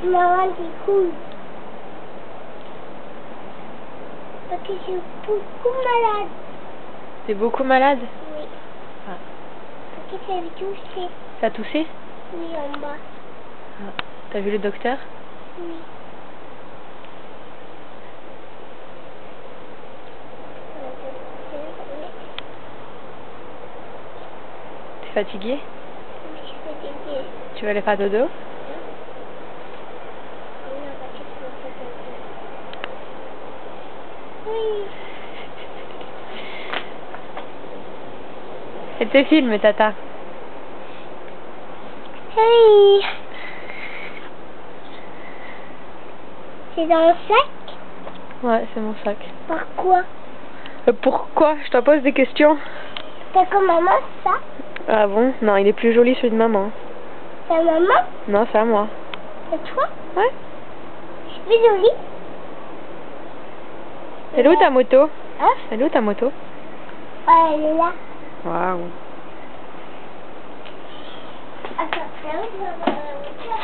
Maman, c'est cool. Parce que je suis beaucoup malade. T'es beaucoup malade? Oui. Ah. Parce que ça me touché. T'as toussé? Oui, en bas. Ah. T'as vu le docteur? Oui. T'es fatigué? Oui, je suis fatiguée. Tu veux aller faire dodo? Oui. Et tes films, Tata? Oui. C'est dans le sac? Ouais, c'est mon sac. Pourquoi? Pourquoi? Je t'en pose des questions. T'as comme maman, ça? Ah bon? Non, il est plus joli celui de maman. Ta maman? Non, c'est à moi. C'est toi? Ouais. Je suis jolie. Elle est où ta moto? Hein? Elle est où ta moto? Ouais, elle est là. Waouh. Attends, là où je vais avoir la voiture?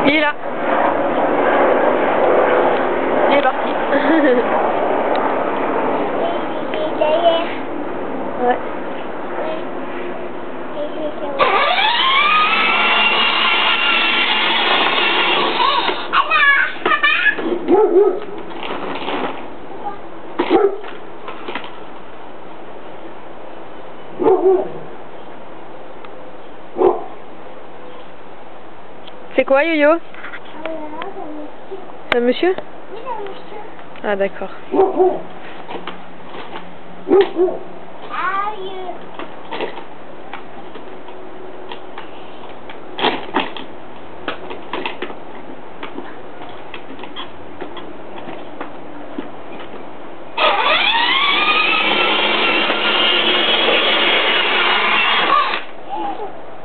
Il est là. Il est parti. Il est derrière. Ouais. C'est quoi, Yo-Yo? C'est un monsieur? Ah, d'accord.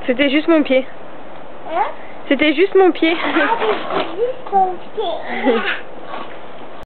C'était juste mon pied. Hein? C'était juste mon pied. Ah, c'est juste ton pied.